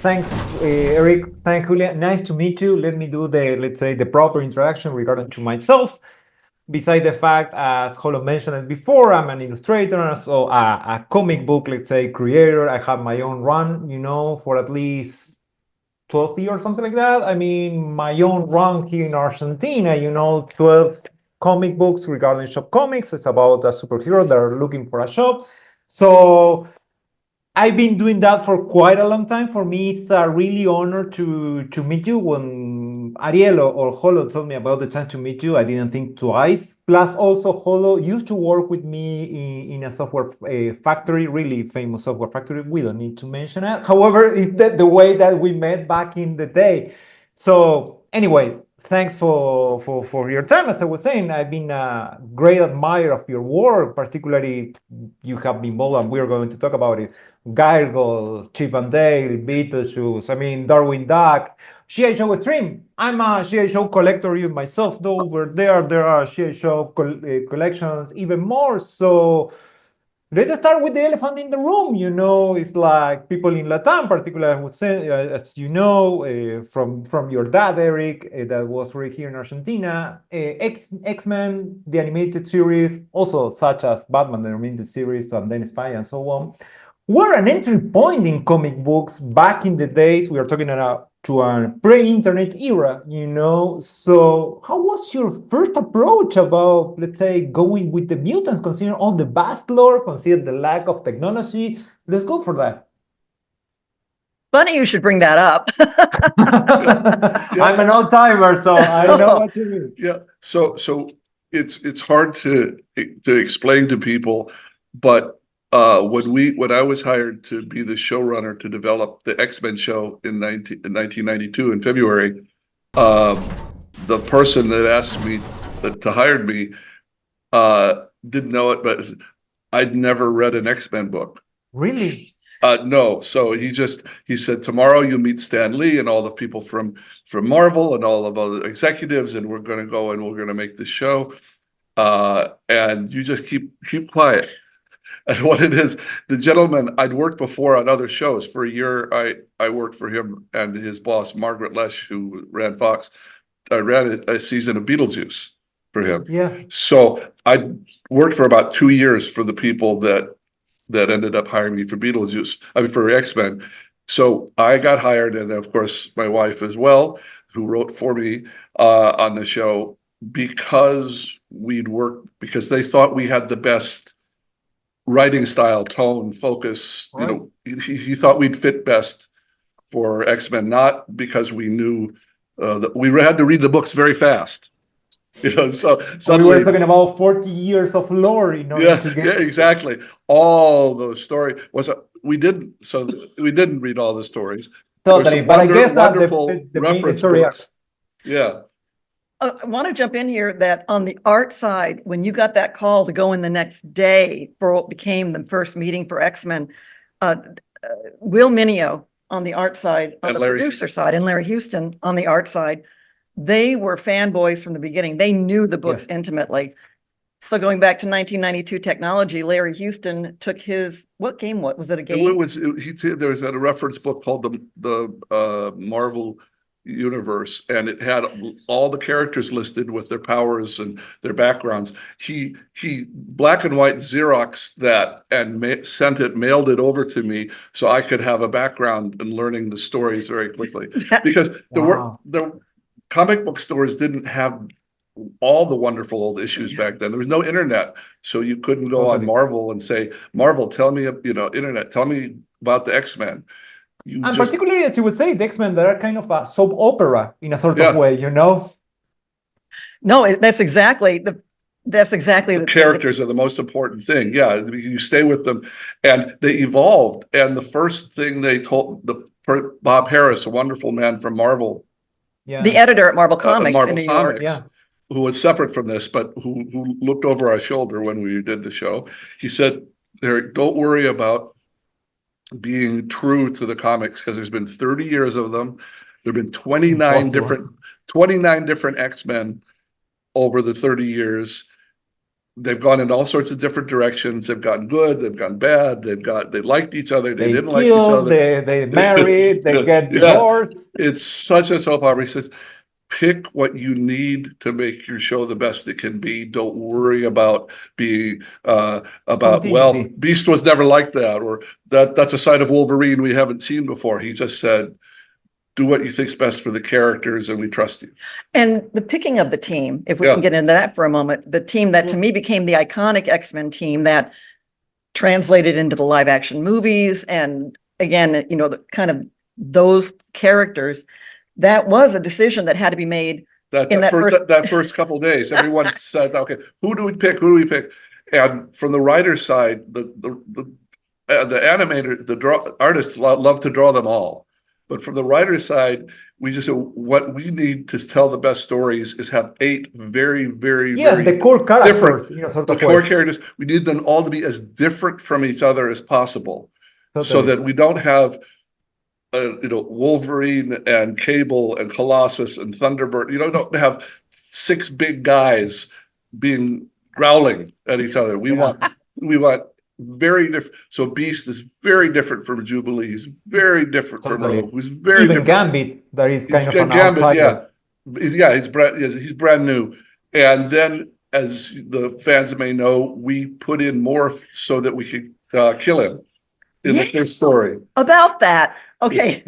Thanks, Eric. Thanks, Julia. Nice to meet you. Let me do let's say, the proper introduction regarding to myself. Besides the fact, as Holo mentioned it before, I'm an illustrator, so a comic book, let's say, creator. I have my own run, for at least 12 years, something like that. I mean, my own run here in Argentina, 12 comic books regarding shop comics. It's about a superhero that are looking for a shop. So I've been doing that for quite a long time. For me, it's a really honor to meet you. When Ariel or Holo told me about the chance to meet you, I didn't think twice. Plus, also, Holo used to work with me in a software factory, really famous software factory. We don't need to mention it. However, it's the way that we met back in the day. So, anyway, thanks for your time. As I was saying, I've been a great admirer of your work, particularly you have been involved, and we're going to talk about it. Gargoyle, Chip and Dale, Beetlejuice, I mean, Darwin Duck, G.I. Joe Extreme. I'm a G.I. Joe collector even myself, though. Over there are G.I. Joe collections even more. So let's start with the elephant in the room. It's like people in Latam, particularly, I would say, as you know, from your dad, Eric, that was right here in Argentina, X-Men, the animated series, also such as Batman, the animated series, and then Spy, and so on, were an entry point in comic books back in the days. We are talking about to a pre-internet era, So how was your first approach about, let's say, going with the mutants, considering all the vast lore, considering the lack of technology? Let's go for that. Funny you should bring that up. I'm an old timer, so I know what you mean. Yeah. So it's hard to explain to people, but when I was hired to be the showrunner to develop the X-Men show in 1992 in February, the person that asked me to hire me didn't know it, but I'd never read an X-Men book. Really? No. So he said, tomorrow you meet Stan Lee and all the people from Marvel and all of the executives, and we're going to go and we're going to make this show, and you just keep quiet. And what it is, the gentleman, I'd worked before on other shows. For a year, I worked for him and his boss, Margaret Lesh, who ran Fox. I ran a season of Beetlejuice for him. Yeah. So I worked for about 2 years for the people that ended up hiring me for Beetlejuice, for X-Men. So I got hired, and of course, my wife as well, who wrote for me on the show, because because they thought we had the best writing style, tone, focus. Right. He thought we'd fit best for X-Men, not because we knew that we had to read the books very fast. So we were talking about 40 years of lore in order to get. Yeah, exactly. All those stories we didn't read all the stories. Totally, but I guess that the main story arc. Yeah. I want to jump in here that on the art side, when you got that call to go in the next day for what became the first meeting for X-Men, Will Mineo on the art side, on the producer side, and Larry Houston on the art side, they were fanboys from the beginning. They knew the books intimately. So going back to 1992 technology, Larry Houston took what was it, a game? There was a reference book called the Marvel Universe, and it had all the characters listed with their powers and their backgrounds. He black and white Xeroxed that and mailed it over to me so I could have a background in learning the stories very quickly. Because the comic book stores didn't have all the wonderful old issues back then. There was no internet, so you couldn't go on Marvel and say, Marvel, tell me, internet, tell me about the X-Men. Particularly, as you would say, the X-Men, that are kind of a soap opera in a sort of way, No, that's exactly the characters are the most important thing. Yeah, you stay with them, and they evolved. And the first thing they told Bob Harris, a wonderful man from Marvel, the editor at Marvel Comics in New York, who was separate from this, but who looked over our shoulder when we did the show. He said, "Eric, don't worry about being true to the comics, because there's been 30 years of them. There have been 29 different X-Men over the 30 years. they've gone in all sorts of different directions. They've gotten good, they've gone bad, they liked each other, they didn't like each killed, other. they married, they get Yeah. divorced. It's such a soap opera. He says, pick what you need to make your show the best it can be. Don't worry about being well, Continuity. Beast was never like that, or that's a side of Wolverine we haven't seen before. He just said, do what you think's best for the characters, and we trust you. And the picking of the team, if we Yeah. can get into that for a moment, the team that to me became the iconic X-Men team that translated into the live action movies, and again, you know, the kind of those characters, that was a decision that had to be made. That first couple days, everyone said, okay, who do we pick? Who do we pick? And from the writer's side, the animator, artists love to draw them all. But from the writer's side, we just said, what we need to tell the best stories is have 8 very, very, very the core characters, different. you know, sort The of core way. characters, we need them all to be as different from each other as possible, so Totally. that we don't have Wolverine and Cable and Colossus and Thunderbird. You don't have 6 big guys growling at each other. We want very different. So Beast is very different from Jubilee. He's very different from Totally. Rogue. Who's very Even different. Gambit, that is kind of an Gambit, outsider. he's brand new. And then, as the fans may know, we put in more so that we could kill him in the first story. About that, okay,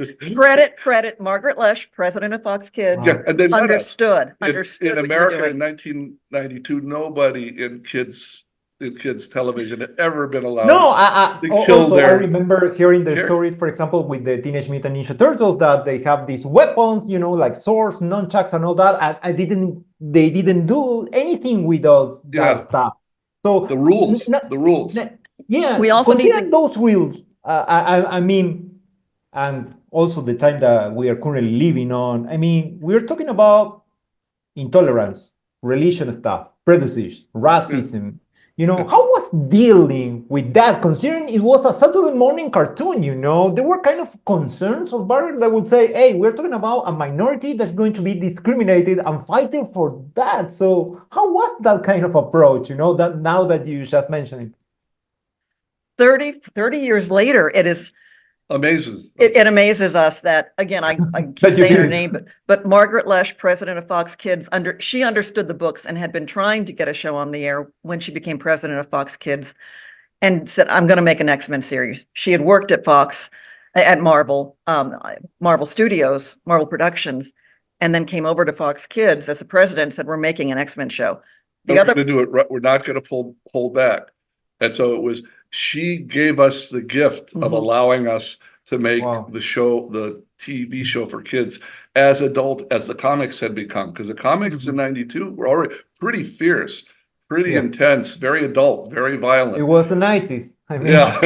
credit Margaret Lesh, president of Fox Kids, Yeah, and they let us. understood In what you were America in doing. 1992, nobody in kids television had ever been allowed. No, I They killed also I their- remember hearing the Here. stories, for example, with the Teenage Mutant Ninja Turtles, that they have these weapons, you know, like swords, nunchucks, and all that. They didn't do anything with that Yeah. stuff. So The rules. n- rules. yeah, We also need considering to- those rules. I mean, and also the time that we are currently living on. I mean, we're talking about intolerance, religion stuff, prejudice, racism. You know, how was dealing with that, considering it was a Saturday morning cartoon, you know? There were kind of concerns of Barry that would say, hey, we're talking about a minority that's going to be discriminated and fighting for that. So how was that kind of approach, you know, that now that you just mentioned it? 30 years later, Amazing. it amazes us that, again, I keep That you saying her did. name, but Margaret Lesh, president of Fox Kids, she understood the books and had been trying to get a show on the air when she became president of Fox Kids, and said, I'm going to make an X-Men series. She had worked at Fox, at Marvel, Marvel Studios, Marvel Productions, and then came over to Fox Kids as the president and said, we're making an X-Men show. We're going to do it right. We're not going to hold back. And so she gave us the gift of allowing us to make the show, the TV show for kids, as adult as the comics had become. Because the comics in 92 were already pretty fierce, pretty intense, very adult, very violent. It was the 90s. I mean, Yeah.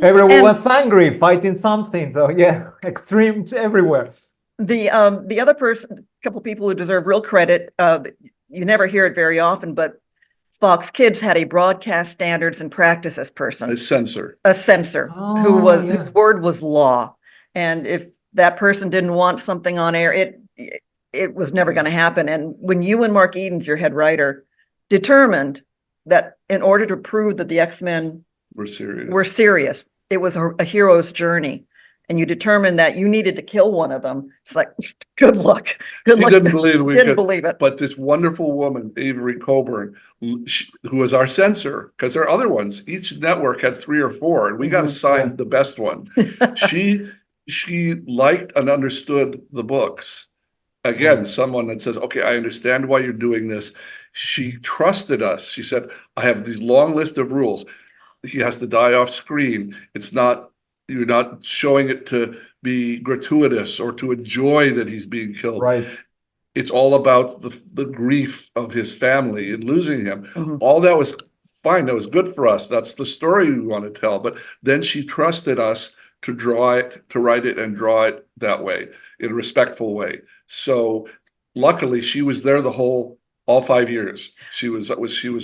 everyone was angry, fighting something. So yeah, extremes everywhere. The other person, a couple people who deserve real credit, you never hear it very often, but Fox Kids had a broadcast standards and practices person, A censor. whose word was law, and if that person didn't want something on air, it was never going to happen. And when you and Mark Edens, your head writer, determined that in order to prove that the X-Men We're serious. were serious, it was a hero's journey, and you determined that you needed to kill one of them, it's like, good luck. She didn't believe we Didn't could. believe it. But this wonderful woman, Avery Coburn, who was our censor, because there are other ones. Each network had 3 or 4, and we got assigned the best one. She liked and understood the books. Again, someone that says, okay, I understand why you're doing this. She trusted us. She said, I have these long list of rules. He has to die off screen. You're not showing it to be gratuitous or to enjoy that he's being killed. Right. It's all about the grief of his family and losing him. Mhm. All that was fine. That was good for us. That's the story we want to tell. But then she trusted us to draw it, to write it and draw it that way, in a respectful way. So luckily she was there all all 5 years. She was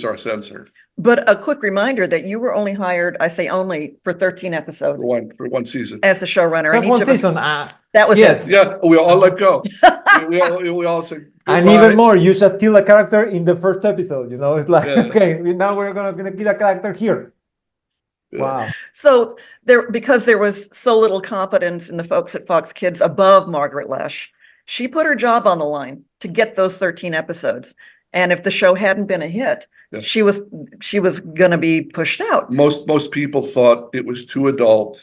our censor But a quick reminder that you were only hired, I say only, for 13 episodes for one season. as the showrunner. Just and one each of us- season. That was Yes. it. Yeah, we all let go. we all said And goodbye. even more, you just kill a character in the first episode. You know, it's like, Yeah. okay, now we're gonna kill a character here. Yeah. Wow. So because there was so little confidence in the folks at Fox Kids above Margaret Lesh, she put her job on the line to get those 13 episodes. And if the show hadn't been a hit, Yeah. she was going to be pushed out. Most people thought it was too adult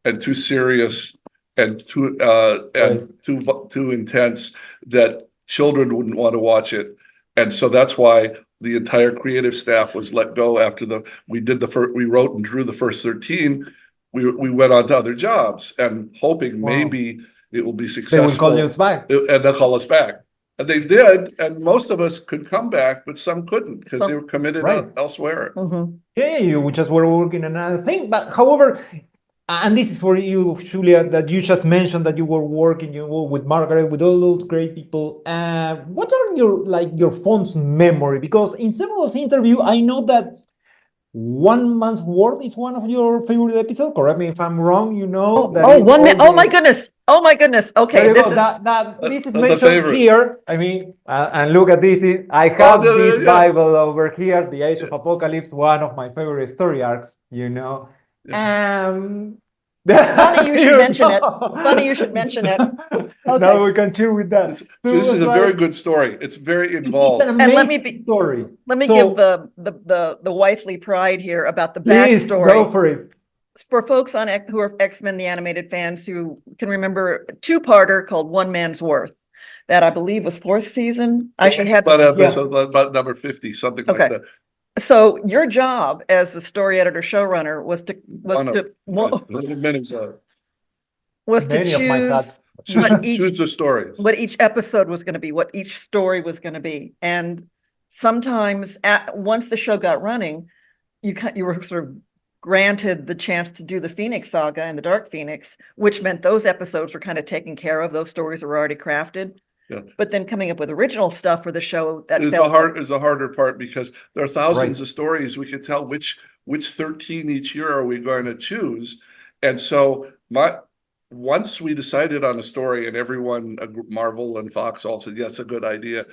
and too serious and too intense that children wouldn't want to watch it, and so that's why the entire creative staff was let go after we wrote and drew the first 13. We went on to other jobs and hoping maybe it will be They successful. will call you back. And they'll call us back. And they did, and most of us could come back, but some couldn't because they were committed Right. elsewhere. Mm-hmm. Yeah, you just were working on another thing. But however, and this is for you, Julia, that you just mentioned that you were working, with Margaret, with all those great people. What are your fondest memory? Because in several interviews, I know that One Man's Worth is one of your favorite episodes. Correct me if I'm wrong. You know that. Oh, is one minute. all Oh my goodness. Oh my goodness. Okay. There you This go. is, This is That's the mentioned favorite. here. I mean, and look at this. I have this yeah. Bible over here, The Age of Apocalypse, one of my favorite story arcs, you know. Funny you should mention it. know. Funny you should mention it. Okay. Now we can cheer with that. So this is a very good story. It's very involved. It's an And let me amazing story. Let me So- give the wifely pride here about the Please backstory. go for it. For folks who are X-Men the animated fans who can remember a two-parter called One Man's Worth that I believe was fourth season. I should have About number 50, something like Okay. that. So your job as the story editor showrunner was to Many of my choose thoughts. Choose the stories. what each episode was going to be, what each story was going to be. And sometimes once the show got running, you were sort of granted the chance to do the Phoenix Saga and the Dark Phoenix, which meant those episodes were kind of taken care of. Those stories were already crafted. Yeah. But then coming up with original stuff for the show that Is the harder part because there are thousands Right. of stories. We can tell which 13 each year are we going to choose. And so once we decided on a story and everyone, Marvel and Fox all said, yes, a good idea.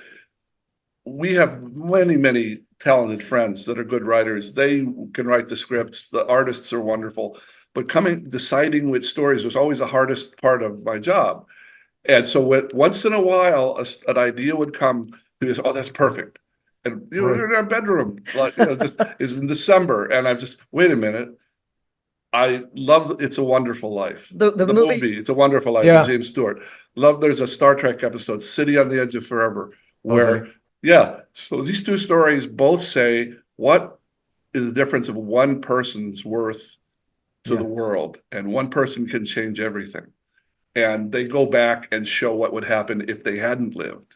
We have many, many talented friends that are good writers. They can write the scripts. The artists are wonderful. But deciding which stories was always the hardest part of my job. And so once in a while, an idea would come to us, oh, that's perfect. And we're in our bedroom, this is in December. And I'm just, wait a minute. I love It's a Wonderful Life. the movie. It's a Wonderful Life, Yeah. with James Stewart. There's a Star Trek episode, City on the Edge of Forever, where, so these two stories both say, what is the difference of one person's worth to the world? And one person can change everything. And they go back and show what would happen if they hadn't lived.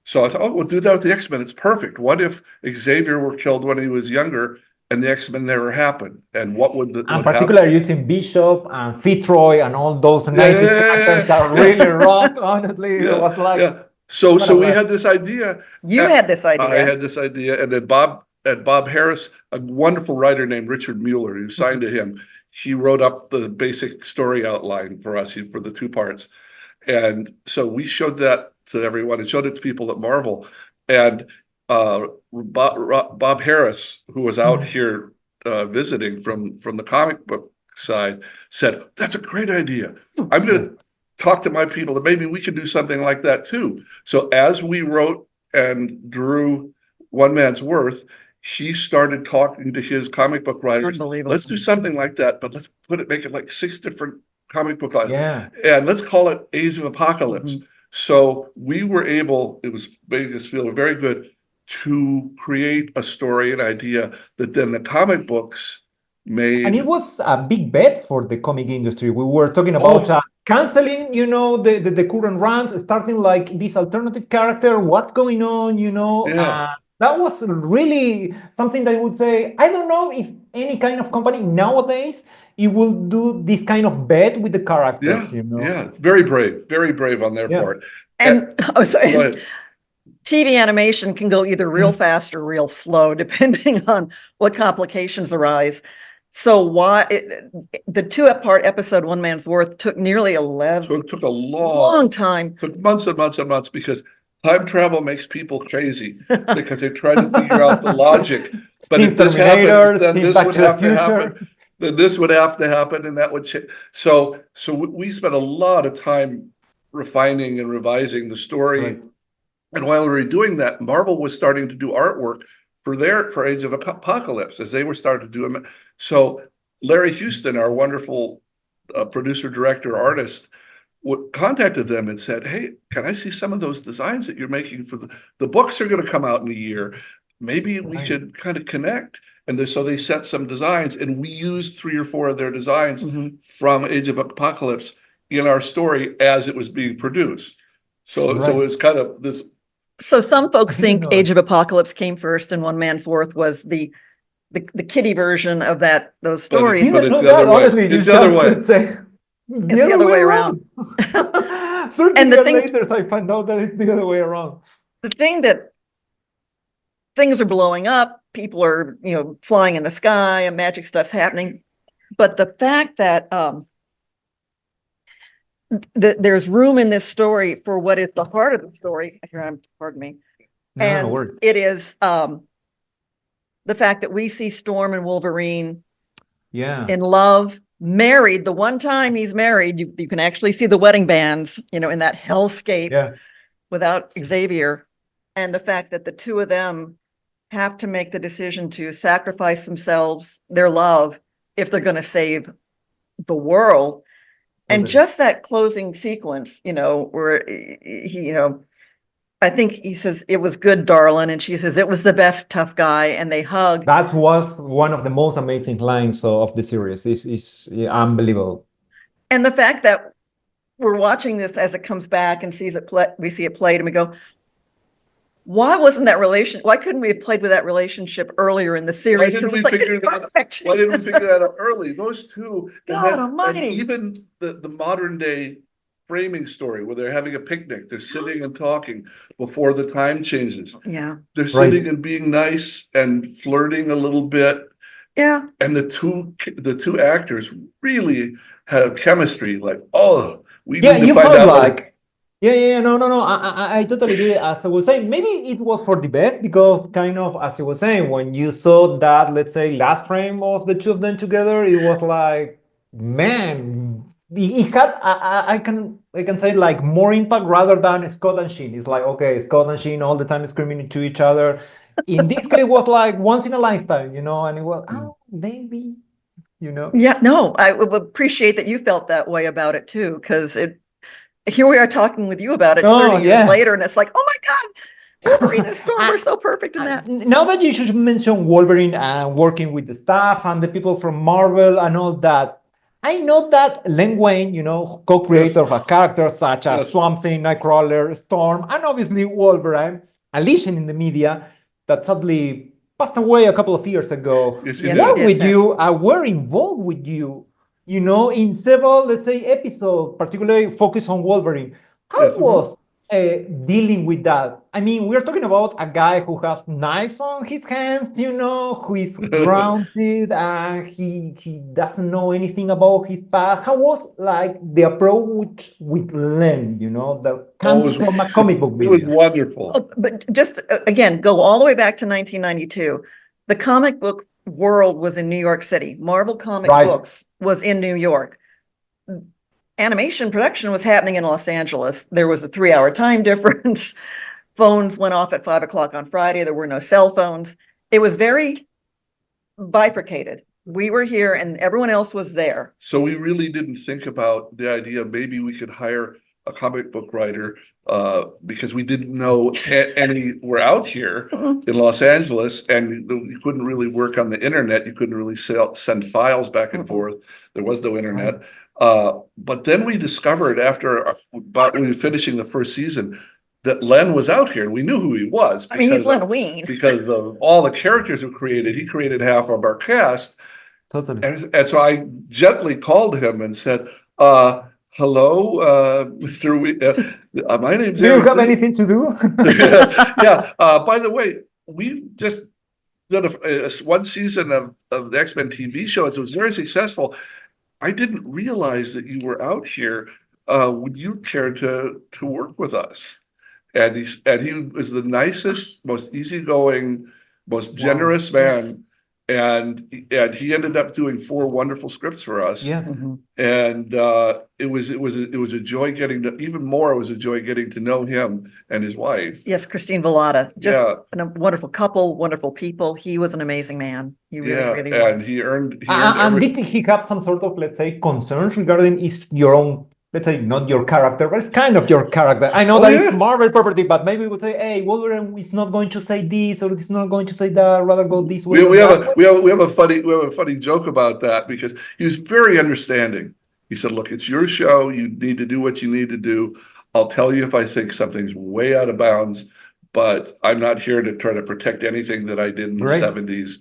So I thought, oh, we'll do that with the X-Men. It's perfect. What if Xavier were killed when he was younger and the X-Men never happened? And what would And particularly using Bishop and Fitzroy and all those 90s characters that really rock, honestly. It was like... So we had this idea. You had this idea. I had this idea. And then Bob Harris, a wonderful writer named Richard Mueller, who signed to him, he wrote up the basic story outline for us for the two parts. And so we showed that to everyone and showed it to people at Marvel. And Bob Harris, who was out here visiting from the comic book side, said, that's a great idea. I'm going to talk to my people that maybe we could do something like that too. So as we wrote and drew One Man's Worth, he started talking to his comic book writers. Unbelievable. Let's do something like that, but let's make it like 6 different comic book lines. Yeah. And let's call it Age of Apocalypse. So we were able, it was making us feel very good to create a story, an idea that then the comic books made. And it was a big bet for the comic industry. We were talking about canceling, the current runs, starting like this alternative character. What's going on, Yeah. That was really something that I would say, I don't know if any kind of company nowadays, it will do this kind of bet with the characters, Yeah, very brave on their part. And Go ahead. TV animation can go either real fast or real slow, depending on what complications arise. So the 2-part episode, One Man's Worth, took nearly 11. So it took a long time. Took months and months and months because time travel makes people crazy because they try to figure out the logic. But if this happens, then this would have to happen. Then this would have to happen, and that would change. So we spent a lot of time refining and revising the story. Right. And while we were doing that, Marvel was starting to do artwork for Age of Apocalypse, as they were starting to do them. So Larry Houston, our wonderful producer, director, artist, contacted them and said, "Hey, can I see some of those designs that you're making for the books are going to come out in a year? Maybe we could kind of connect." And so they sent some designs, and we used 3 or 4 of their designs from Age of Apocalypse in our story as it was being produced. So it was kind of this. So some folks think Age of Apocalypse came first, and One Man's Worth was the kiddie version of those stories. But it's the other way. It's the other way. It's the other way around. 30 years later, I find out that it's the other way around. The thing that things are blowing up, people are flying in the sky, and magic stuff's happening. But the fact that there's room in this story for what is the heart of the story. Pardon me. And it is the fact that we see Storm and Wolverine in love, married. The one time he's married, you can actually see the wedding bands, in that hellscape without Xavier. And the fact that the two of them have to make the decision to sacrifice themselves, their love, if they're going to save the world. And just that closing sequence, where he, I think he says, "It was good, darling," and she says, "It was the best, tough guy," and they hug. That was one of the most amazing lines of the series. It's unbelievable. And the fact that we're watching this as it comes back and we see it played, and we go, why couldn't we have played with that relationship earlier in the series? Why didn't we figure that out early? Those two, and even the modern day framing story where they're having a picnic, they're sitting and talking before the time changes. Yeah. They're sitting and being nice and flirting a little bit. Yeah. And the two actors really have chemistry. Like, we need to find out. No. I totally agree. As I was saying, maybe it was for the best because kind of, as you were saying, when you saw that, let's say, last frame of the two of them together, it was like, man, it had, I can say like more impact rather than Scott and Sheen. It's like, okay, Scott and Sheen all the time screaming into each other. In this case, it was like once in a lifetime, and it was, maybe, Yeah, no, I would appreciate that you felt that way about it too, because here we are talking with you about it 30 years later, and it's like, oh my God, Wolverine and Storm are so perfect in that. Now that you should mention Wolverine and working with the staff and the people from Marvel and all that, I know that Len Wein, co-creator of a character such as Swamp Thing, Nightcrawler, Storm, and obviously Wolverine, a legend in the media that sadly passed away a couple of years ago, were involved with you. In several, let's say, episodes, particularly focused on Wolverine. How was dealing with that? I mean, we're talking about a guy who has knives on his hands, who is grounded, and he doesn't know anything about his past. How was, like, the approach with Len, that comes from a comic book video? It was wonderful. But just, again, go all the way back to 1992. The comic book world was in New York City. Marvel Comic Books was in New York. Animation production was happening in Los Angeles. There was a 3-hour time difference. Phones went off at 5 o'clock on Friday. There were no cell phones. It was very bifurcated. We were here and everyone else was there. So we really didn't think about the idea maybe we could hire a comic book writer because we didn't know any were out here in Los Angeles, and you couldn't really work on the internet. You couldn't really send files back and forth. There was no internet. But then we discovered after about we were finishing the first season that Len was out here, and we knew who he was. He's Len Wein. Because of all the characters who created. He created half of our cast. Totally. And so I gently called him and said, hello, Mr. My name's Do you Eric have Lee." anything to do? Yeah. By the way, we just did one season of the X-Men TV show. It was very successful. I didn't realize that you were out here. Would you care to work with us? And he was the nicest, most easygoing, most generous man. And he ended up doing 4 wonderful scripts for us. Yeah. And it was a joy getting to, even more, it was a joy getting to know him and his wife. Yes, Christine Vallada, just Yeah. a wonderful couple, wonderful people. He was an amazing man. He really was. And he earned And did he have some sort of, let's say, concerns regarding is your own, let's say, not your character, but it's kind of your character. I know that it's Marvel property, but maybe we would say, hey, Wolverine is not going to say this or it's not going to say that, rather go this way. We have a funny joke about that because he was very understanding. He said, look, it's your show. You need to do what you need to do. I'll tell you if I think something's way out of bounds, but I'm not here to try to protect anything that I did in the 70s.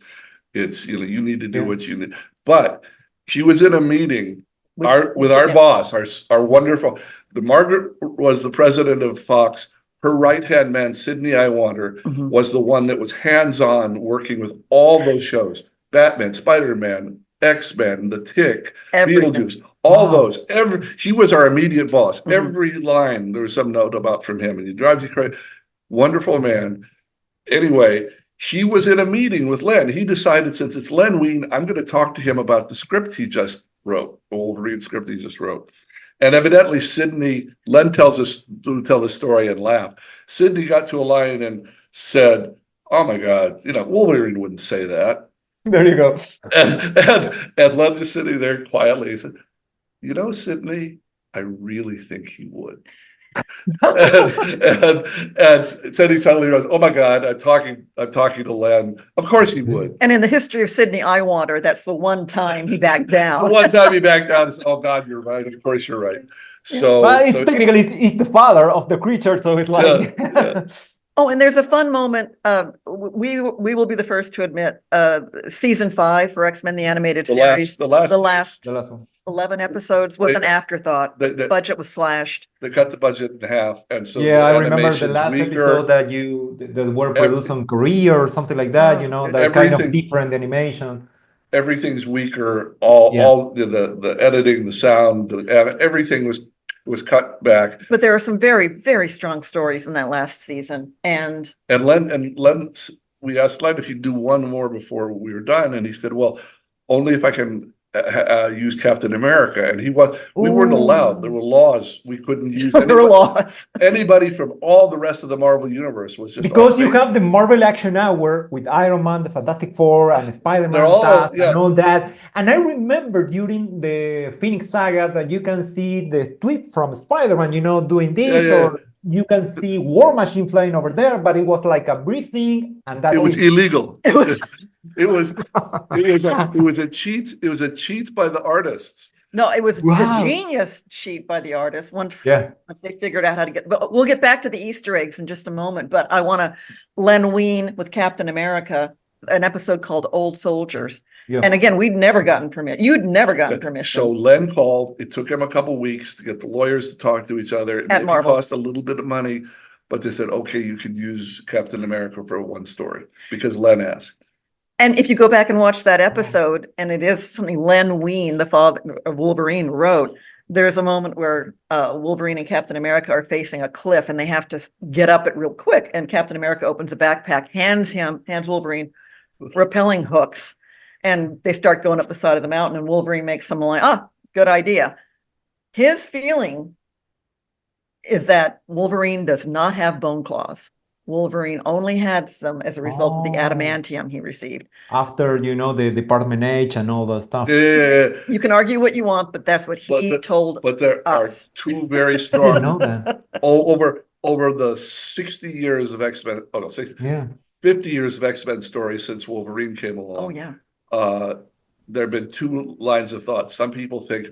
It's, you need to do what you need. But he was in a meeting with our boss, our wonderful, Margaret was the president of Fox. Her right-hand man, Sidney Iwanter, was the one that was hands-on working with all those shows. Batman, Spider-Man, X-Men, The Tick, Beetlejuice, all those. He was our immediate boss. Every line, there was some note about from him, and he drives you crazy. Wonderful man. Anyway, he was in a meeting with Len. He decided, since it's Len Wein, I'm going to talk to him about the script he just wrote, the Wolverine script he just wrote. And evidently Len tells us to tell the story and laugh. Sidney got to a line and said, oh my God, Wolverine wouldn't say that. There you go. And Len just sitting there quietly, he said, Sidney, I really think he would. and Sidney suddenly goes, oh my God, I'm talking to Len. Of course he would. And in the history of Sidney Iwanter, that's the one time he backed down. The one time he backed down is, oh God, you're right. Of course you're right. So, technically, it's the father of the creature, so it's like. Yeah. Oh, and there's a fun moment. We will be the first to admit season 5 for X-Men the Animated Series. The last one. 11 episodes was an afterthought. The budget was slashed. They cut the budget in half, and so I remember the last episode that were produced on Korea or something like that. That kind of different animation. Everything's weaker. All the editing, the sound, everything was cut back. But there are some very, very strong stories in that last season. And Len, we asked Len if he'd do one more before we were done, and he said, well, only if I can use Captain America. And we weren't allowed. There were laws. We couldn't use anybody from all the rest of the Marvel universe. Was just because you have the Marvel Action Hour with Iron Man, the Fantastic Four, and Spider-Man and all that. And I remember during the Phoenix Saga that you can see the clip from Spider-Man, doing this, or you can see War Machine flying over there, but it was like a brief thing, and that was illegal. It was a cheat. It was a cheat by the artists. No, it was a genius cheat by the artists once they figured out how to get. But we'll get back to the Easter eggs in just a moment. But I want to Len Wein with Captain America, an episode called Old Soldiers. Yeah. And again, we'd never gotten permission. You'd never gotten permission. So Len called. It took him a couple of weeks to get the lawyers to talk to each other. It cost a little bit of money, but they said, okay, you can use Captain America for one story because Len asked. And if you go back and watch that episode, and it is something Len Wein, the father of Wolverine, wrote, there's a moment where Wolverine and Captain America are facing a cliff, and they have to get up it real quick. And Captain America opens a backpack, hands Wolverine rappelling hooks, and they start going up the side of the mountain. And Wolverine makes some line, good idea. His feeling is that Wolverine does not have bone claws. Wolverine only had some as a result of the adamantium he received. After, the Department H and all that stuff. Yeah. You can argue what you want, but that's what he told us. But there are two very strong... I didn't know that. Over the 60 years of X-Men... 50 years of X-Men stories since Wolverine came along. There have been two lines of thought. Some people think,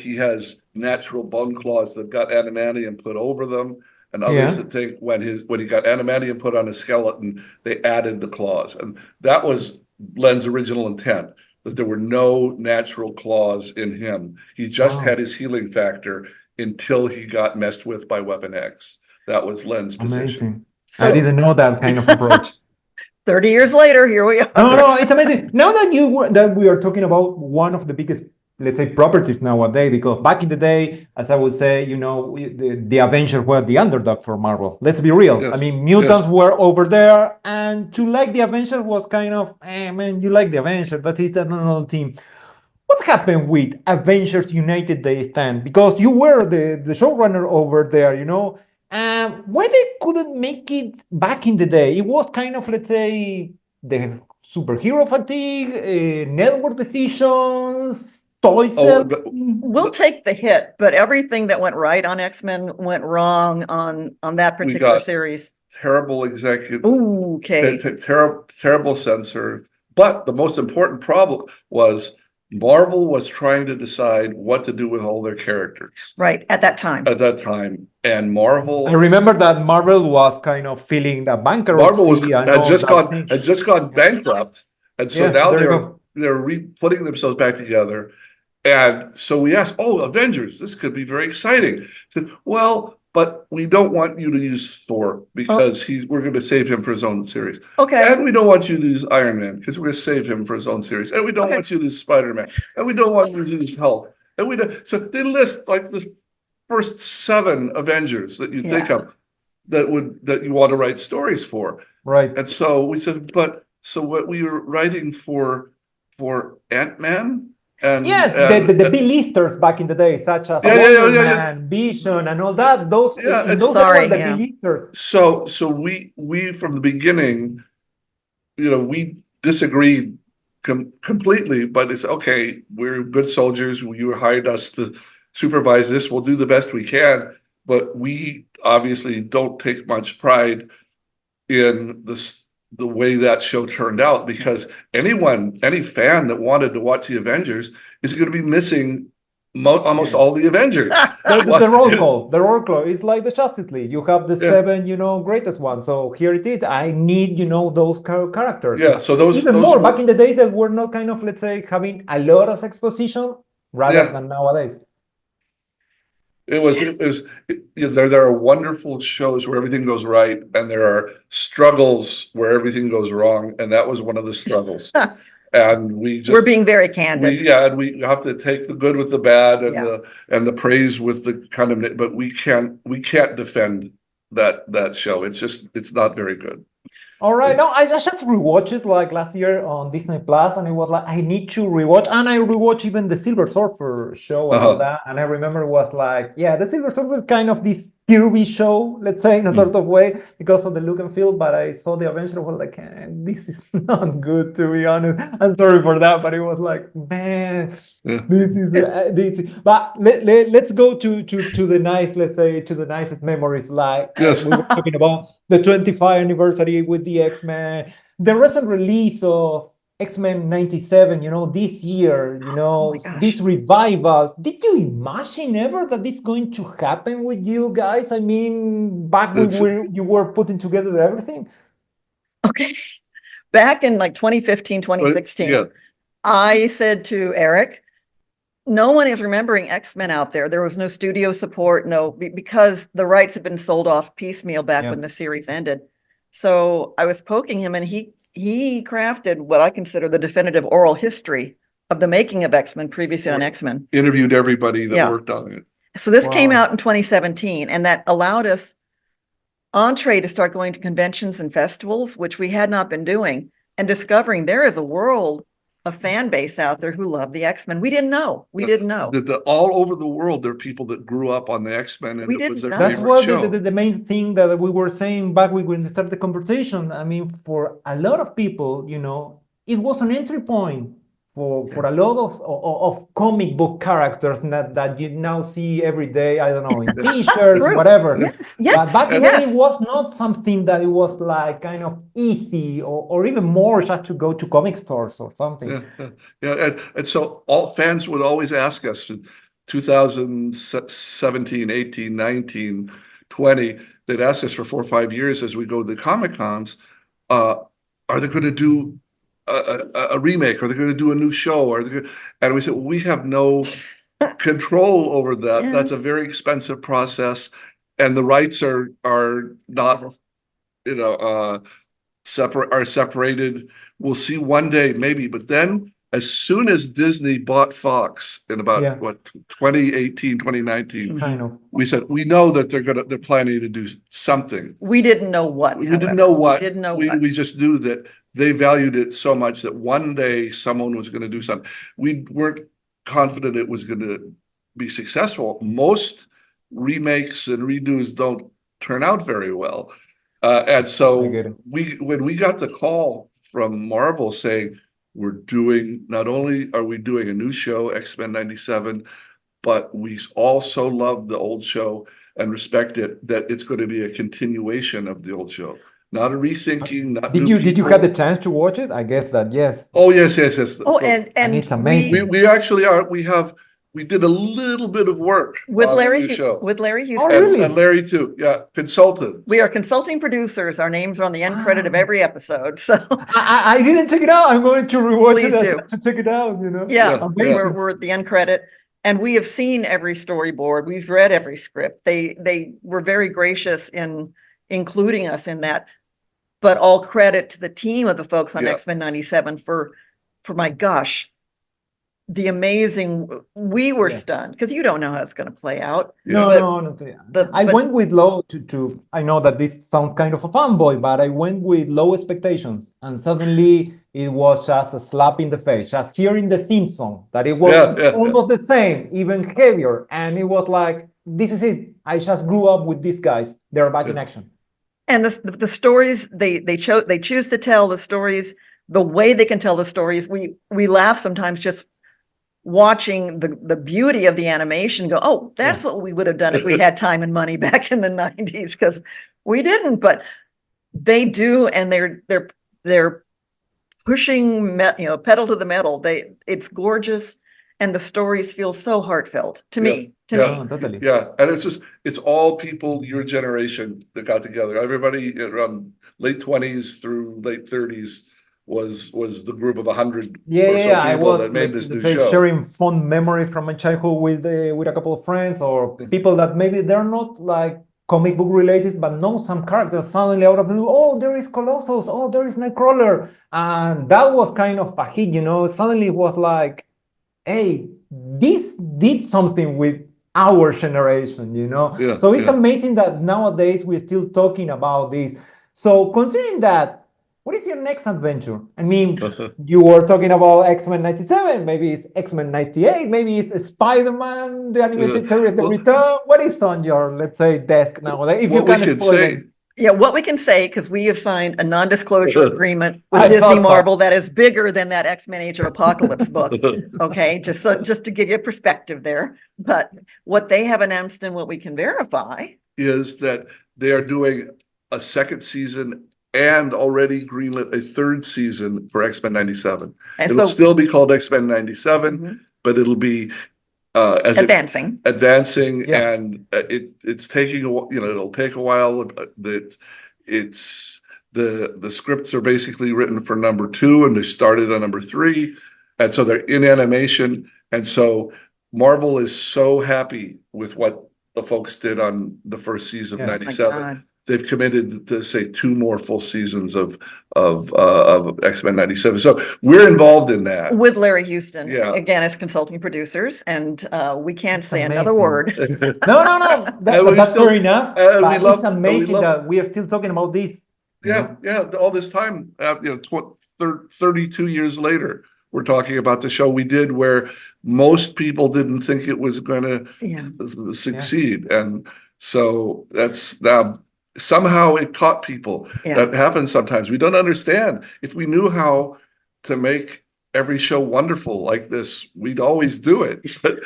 he has natural bone claws that got adamantium put over them. And others that think when he got adamantium put on his skeleton, they added the claws. And that was Len's original intent. that there were no natural claws in him. He just Wow. had his healing factor until he got messed with by Weapon X. That was Len's position. Amazing. I didn't know that kind of approach. 30 years later, here we are. No, it's amazing. Now that we are talking about one of the biggest, let's say, properties nowadays, because back in the day, as I would say, the Avengers were the underdog for Marvel. Let's be real. Yes. I mean, mutants were over there, and to like the Avengers was kind of, man, you like the Avengers, but it's another team. What happened with Avengers United they stand? Because you were the showrunner over there, why they couldn't make it back in the day? It was kind of, let's say, the superhero fatigue, network decisions, toy sales. We'll take the hit, but everything that went right on X-Men went wrong on that particular got series. Terrible executive, Ooh, okay. terrible censor. But the most important problem was Marvel was trying to decide what to do with all their characters Right, at that time. And Marvel. I remember that Marvel was kind of feeling the bankruptcy. Had just gone bankrupt, and so now they're putting themselves back together. And so we asked, Avengers, this could be very exciting. Said, well, but we don't want you to use Thor because we're going to save him for his own series. Okay. And we don't want you to use Iron Man because we're going to save him for his own series. And we don't want you to use Spider-Man. And we don't want you to use Hulk. So they list like this first 7 Avengers that you think of that you want to write stories for. Right. And so we said, so what we were writing for Ant-Man. The B-listers back in the day, such as Wolverine, Vision, and all that. Those were the B-listers. So we from the beginning, we disagreed completely, but it's okay. We're good soldiers. You hired us to supervise this. We'll do the best we can, but we obviously don't take much pride in the way that show turned out, because any fan that wanted to watch the Avengers is going to be missing almost all the Avengers. The roll call is like the Justice League. You have the 7, greatest ones. So here it is. I need, those characters. Yeah. So those more back in the days that were not kind of, let's say, having a lot of exposition rather than nowadays. There are wonderful shows where everything goes right, and there are struggles where everything goes wrong, and that was one of the struggles. And we're being very candid. And we have to take the good with the bad and the praise with the condemnation, but we can't defend that show. It's not very good. All right, no, I just rewatched it like last year on Disney Plus, and it was like I need to rewatch, and I rewatched even the Silver Surfer show and all that, and I remember it was like, the Silver Surfer was kind of this Kirby show, let's say, in a sort of way, because of the look and feel, but I saw the Avengers, was like, this is not good, to be honest. I'm sorry for that, but it was like, man, this is, but let's go to the nice, let's say, to the nicest memories, like we were talking about the 25th anniversary with the X-Men, the recent release of X-Men 97, this year, this revival. Did you imagine ever that this is going to happen with you guys? I mean, back when you were putting together everything? Okay. Back in like 2015, 2016, I said to Eric, no one is remembering X-Men out there. There was no studio support, because the rights had been sold off piecemeal back when the series ended. So I was poking him, and he crafted what I consider the definitive oral history of the making of X-Men previously on X-Men. Interviewed everybody that worked on it. So this came out in 2017, and that allowed us entree to start going to conventions and festivals, which we had not been doing, and discovering there is a world of fan base out there who love the X-Men. We didn't know. All over the world, there are people that grew up on the X-Men, and it was their That's favorite show. the main thing that we were saying back when we started the conversation. I mean, for a lot of people, it was an entry point for a lot of comic book characters that you now see every day, I don't know, in T-shirts, whatever. Yes. But back then, it was not something that it was like kind of easy or even more just to go to comic stores or something. And so all fans would always ask us in 2017, 18, 19, 20, they'd ask us for 4 or 5 years as we go to the Comic-Cons, are they going to do a remake, or they're going to do a new show, and we said, well, we have no control over that. Yeah. That's a very expensive process, and the rights are not, separated. We'll see one day, maybe, but then as soon as Disney bought Fox in about 2018, 2019, Kind of. we said we know that they're planning to do something. We didn't know what. We didn't know what. We didn't know we, what. we just knew that they valued it so much that one day someone was going to do something. We weren't confident it was going to be successful. Most remakes and redos don't turn out very well. And so when we got the call from Marvel saying, not only are we doing a new show, X-Men 97, but we also love the old show and respect it, that it's going to be a continuation of the old show. Not a rethinking, not Did you have the chance to watch it? I guess that yes. Oh, yes. Oh, and it's amazing. We actually are. We did a little bit of work with on Larry the new show. with Larry Houston. Oh, really? And Larry too. Yeah, consultant. We are consulting producers. Our names are on the end credit of every episode. So I didn't check it out. I'm going to rewatch Please it do. to check it out. yeah, Amazing. we're at the end credit, and we have seen every storyboard. We've read every script. They were very gracious in including us in that. But all credit to the team of the folks on X-Men 97 for my gosh, the amazing. We were stunned because you don't know how it's going to play out. No. I went with low to. I know that this sounds kind of a fanboy, but I went with low expectations, and suddenly it was just a slap in the face. Just hearing the theme song, that it was almost the same, even heavier, and it was like, this is it. I just grew up with these guys. They're back in action. And the stories they choose to tell the stories the way they can tell the stories. We laugh sometimes just watching the beauty of the animation. Go, oh, that's what we would have done if we had time and money back in the 90s, because we didn't. But they do, and they're pushing pedal to the metal. It's gorgeous, and the stories feel so heartfelt to me. Totally. Yeah, and it's all people your generation that got together. Everybody around late 20s through late 30s was the group of 100 I was that made this new show. Sharing fond memories from my childhood with a couple of friends or people that maybe they're not like comic book related, but know some characters suddenly out of the blue. Oh, there is Colossus. Oh, there is Nightcrawler, and that was kind of a hit. Suddenly it was like, hey, this did something with our generation, So it's amazing that nowadays we're still talking about this. So considering that, what is your next adventure? I mean, you were talking about X-Men 97, maybe it's X-Men 98, maybe it's Spider-Man, the animated series, The Return. What is on your, let's say, desk nowadays? If you can spoil Yeah, what we can say, because we have signed a non-disclosure agreement with Disney Marvel that is bigger than that X-Men Age of Apocalypse book. Okay, just to give you a perspective there. But what they have announced and what we can verify is that they are doing a second season and already greenlit a third season for X-Men 97. It'll still be called X-Men 97, but it'll be advancing, and it's taking it'll take a while. The scripts are basically written for number 2, and they started on number 3, and so they're in animation, and so Marvel is so happy with what the folks did on the first season of 97. They've committed to say 2 more full seasons of X-Men 97. So we're involved in that. With Larry Houston, again, as consulting producers, and we can't say another word. No. That's fair enough. It's amazing that we are still talking about this. Yeah. All this time, 32 years later, we're talking about the show we did where most people didn't think it was going to succeed. And so that's now... Somehow it caught people. That happens sometimes. We don't understand. If we knew how to make every show wonderful like this, we'd always do it. But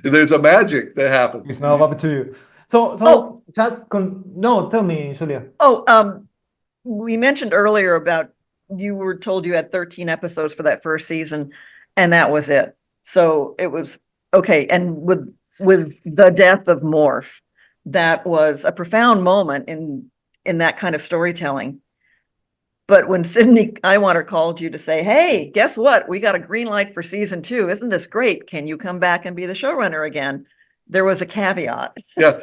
there's a magic that happens. It's not up to you. So tell me, Julia. We mentioned earlier about you were told you had 13 episodes for that first season, and that was it. So it was okay. And with the death of Morph, that was a profound moment in that kind of storytelling. But when Sydney Iwater called you to say, hey, guess what? We got a green light for season 2. Isn't this great? Can you come back and be the showrunner again? There was a caveat. Yeah,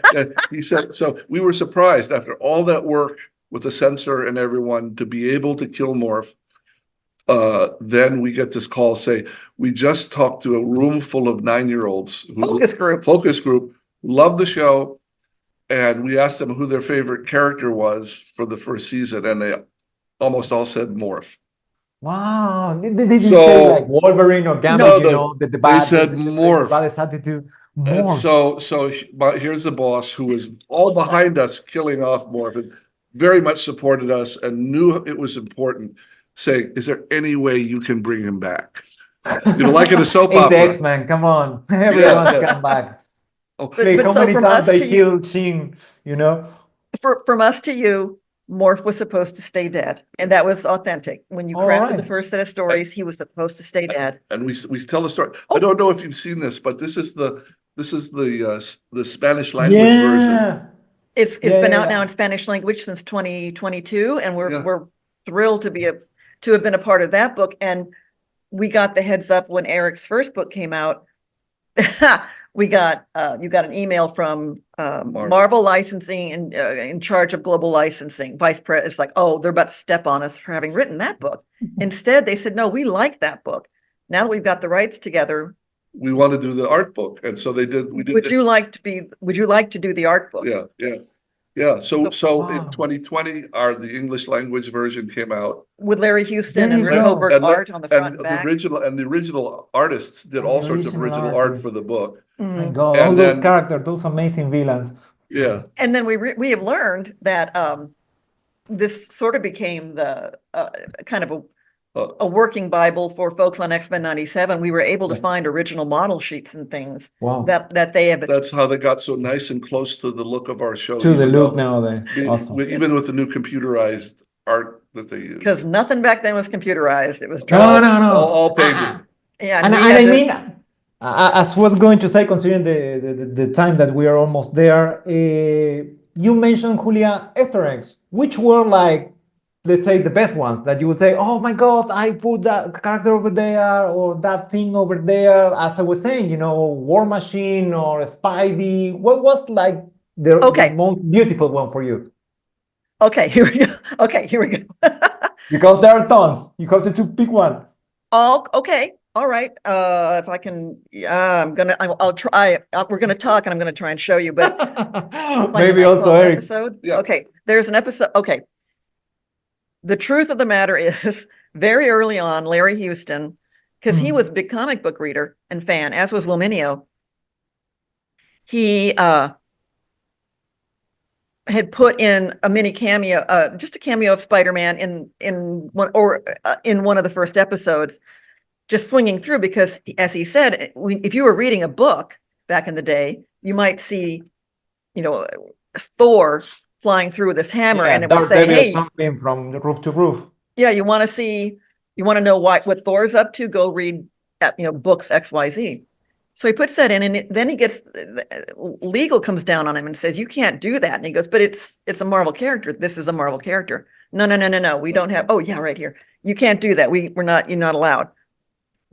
he said, so we were surprised after all that work with the censor and everyone to be able to kill Morph. Then we get this call say, we just talked to a room full of 9-year-olds. Focus group, love the show. And we asked them who their favorite character was for the first season. And they almost all said Morph. Wow. Did you say like Wolverine or Gambit, the bad, they said Morph. The baddest attitude. And but here's the boss who was all behind us killing off Morph and very much supported us and knew it was important, saying, is there any way you can bring him back? Like in a soap opera. The X-Men, come on. Everyone's come back. Okay. How many times they killed Sheen, From us to you, Morph was supposed to stay dead, and that was authentic. When you crafted the first set of stories, he was supposed to stay dead. And we tell the story. I don't know if you've seen this, but this is the Spanish language version. It's been out now in Spanish language since 2022, and we're thrilled to have been a part of that book. And we got the heads up when Eric's first book came out. You got an email from Marvel Licensing in charge of global licensing, vice president. It's like, oh, they're about to step on us for having written that book. Instead, they said, no, we like that book. Now that we've got the rights together, we want to do the art book, and so they did. Would you like to do the art book? Yeah. So in 2020, the English language version came out with Larry Houston and Rick Hoberg art on the front and back. The original artists did all sorts of original art for the book. My God, all those characters, those amazing villains. Yeah. And then we have learned that this sort of became the kind of a working Bible for folks on X-Men 97. We were able to find original model sheets and things that they have. That's how they got so nice and close to the look of our show. To the look nowadays. Awesome. Even with the new computerized art that they use. Because nothing back then was computerized. It was no. All painted. Yeah, and I mean, as was going to say, considering the time that we are almost there, you mentioned, Julia, Easter eggs, which were like, let's say, the best ones that you would say, oh my God, I put that character over there or that thing over there. As I was saying, War Machine or Spidey. What was like the most beautiful one for you? Okay, here we go. Because there are tons. You have to pick one. Oh, okay. All right. If I can, I'll try. We're gonna talk, and I'm gonna try and show you. But maybe also Eric. Episode? Yeah. Okay. There's an episode. Okay. The truth of the matter is, very early on, Larry Houston, because he was a big comic book reader and fan, as was Will Mineo, he had put in a mini cameo, just a cameo of Spider-Man in one of the first episodes, just swinging through, because, as he said, if you were reading a book back in the day, you might see, Thor flying through with his hammer, and it would say, hey, something from the roof to roof. Yeah, you want to know what Thor's up to? Go read, books XYZ. So he puts that in, and then he gets legal comes down on him and says, you can't do that. And he goes, but it's a Marvel character. This is a Marvel character. No. We don't have. Oh yeah, right here. You can't do that. You're not allowed.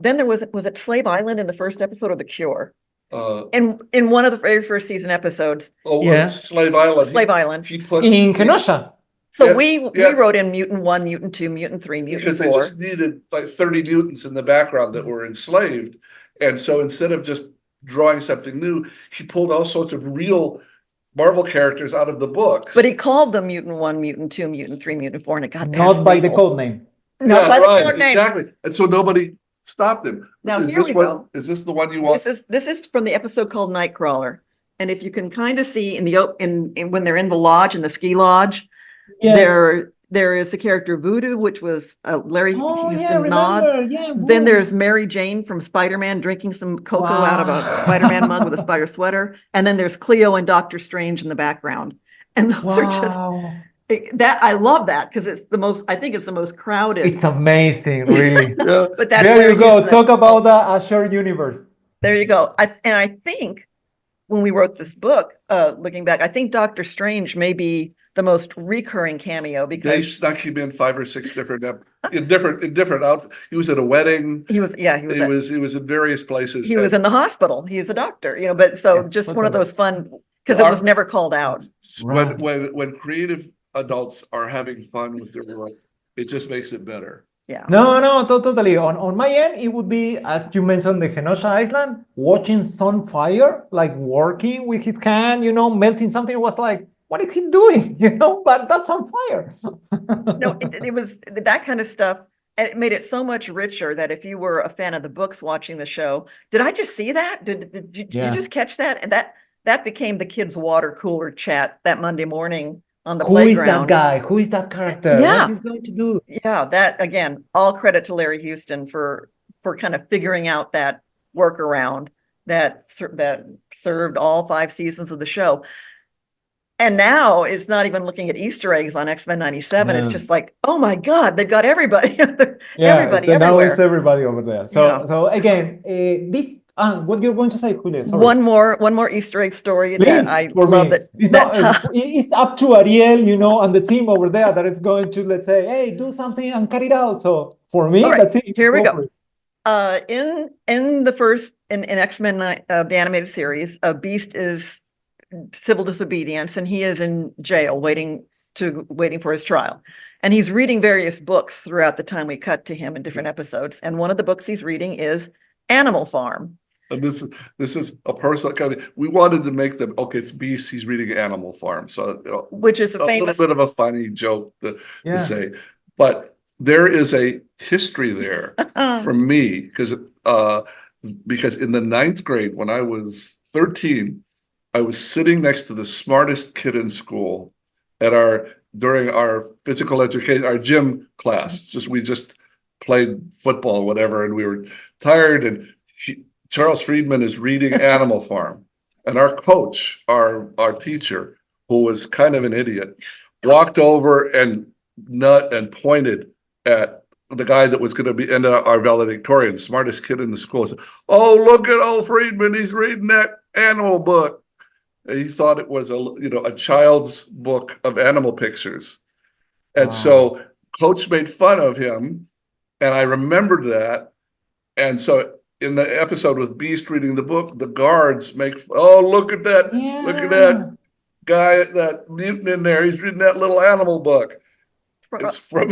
Then there was it Slave Island in the first episode of The Cure? In one of the very first season episodes. Oh, yeah. Slave Island. Slave Island. He put in Kenosha. So we wrote in Mutant 1, Mutant 2, Mutant 3, Mutant 4. Because they just needed like 30 mutants in the background that were enslaved. And so instead of just drawing something new, he pulled all sorts of real Marvel characters out of the books. But he called them Mutant 1, Mutant 2, Mutant 3, Mutant 4, and it got not by the code name. Not by the code name. Exactly. And so nobody stopped him. Now here we go. Is this the one you want? This is from the episode called Nightcrawler. And if you can kind of see in when they're in the lodge, in the ski lodge, there is the character Voodoo, which was Larry Houston nod. Yeah, then there's Mary Jane from Spider-Man drinking some cocoa out of a Spider-Man mug with a spider sweater. And then there's Cleo and Doctor Strange in the background. And those are just I love that, because I think it's the most crowded. It's amazing, really. But that's there you go. Talk about a shared universe. There you go. I think when we wrote this book, looking back, I think Doctor Strange may be the most recurring cameo They because snuck him in 5 or 6 different in different outfits. He was at a wedding. he was in various places. he was in the hospital. He is a doctor, but so just one of those fun, because it was never called out. Right. When creative adults are having fun with their work, it just makes it better. Yeah. No, totally. On my end, it would be, as you mentioned, the Genosha Island, watching Sunfire, like working with his can, melting something. It was like, what is he doing? But that's on fire. No, it was that kind of stuff, and it made it so much richer that if you were a fan of the books watching the show, did I just see that? Did you just catch that? And that became the kids' water cooler chat that Monday morning on the playground. Who is that guy? Who is that character? Yeah. What he's going to do? Yeah, that again, all credit to Larry Houston for kind of figuring out that workaround that served all 5 seasons of the show. And now it's not even looking at Easter eggs on X-Men 97. Yeah. It's just like, oh my God, they've got everybody. Yeah, everybody so now everywhere. it's everybody over there. So again, this what you're going to say, Julia? Sorry. One more Easter egg story Please, that I for love me. it. It's up to Ariel, and the team over there that is going to, let's say, hey, do something and cut it out. So for me, All right, that's it. here we go. For it. In the first in X-Men the animated series, Beast is civil disobedience, and he is in jail waiting for his trial. And he's reading various books throughout the time we cut to him in different episodes. And one of the books he's reading is Animal Farm. And this is a personal kind of, we wanted to make them, okay, it's Beast, he's reading Animal Farm. So Which is a little bit of a funny joke to Yeah. say. But there is a history there for me, because in the 9th grade, when I was 13, I was sitting next to the smartest kid in school during our physical education, our gym class. We just played football or whatever, and we were tired, and Charles Friedman is reading Animal Farm. And our coach, our teacher, who was kind of an idiot, walked over and pointed at the guy that was going to be our valedictorian, smartest kid in the school. Said, "Oh, look at old Friedman, he's reading that animal book." And he thought it was a child's book of animal pictures. And so Coach made fun of him, and I remembered that. And so in the episode with Beast reading the book, the guards look at that, look at that guy, that mutant in there, he's reading that little animal book. It's from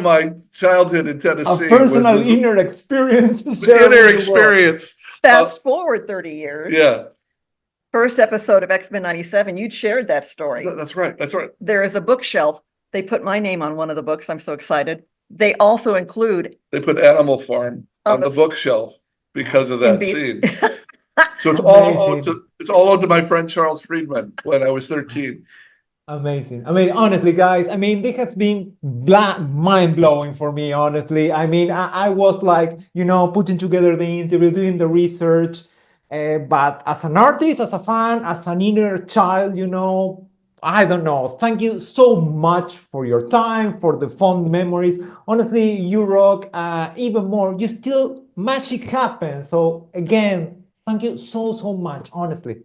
my childhood in Tennessee. A personal inner experience. Inner experience. Fast forward 30 years. Yeah. First episode of X-Men 97, you'd shared that story. That's right. There is a bookshelf. They put my name on one of the books. I'm so excited. They also include... They put Animal Farm on the bookshelf because of that scene. So it's all owed to my friend Charles Friedman when I was 13. Amazing. Honestly, guys, this has been mind-blowing for me, honestly. I was like, putting together the interview, doing the research, but as an artist, as a fan, as an inner child, I don't know. Thank you so much for your time, for the fond memories. Honestly, you rock even more. Magic happens. So again, thank you so much, honestly.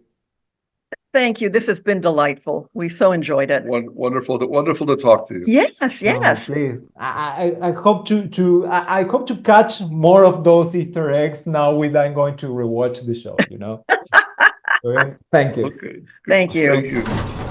Thank you. This has been delightful. We so enjoyed it. Wonderful to talk to you. Yes. Oh, please. I hope to catch more of those Easter eggs now I'm going to rewatch the show, Okay. Thank you. Okay. Thank you. Thank you.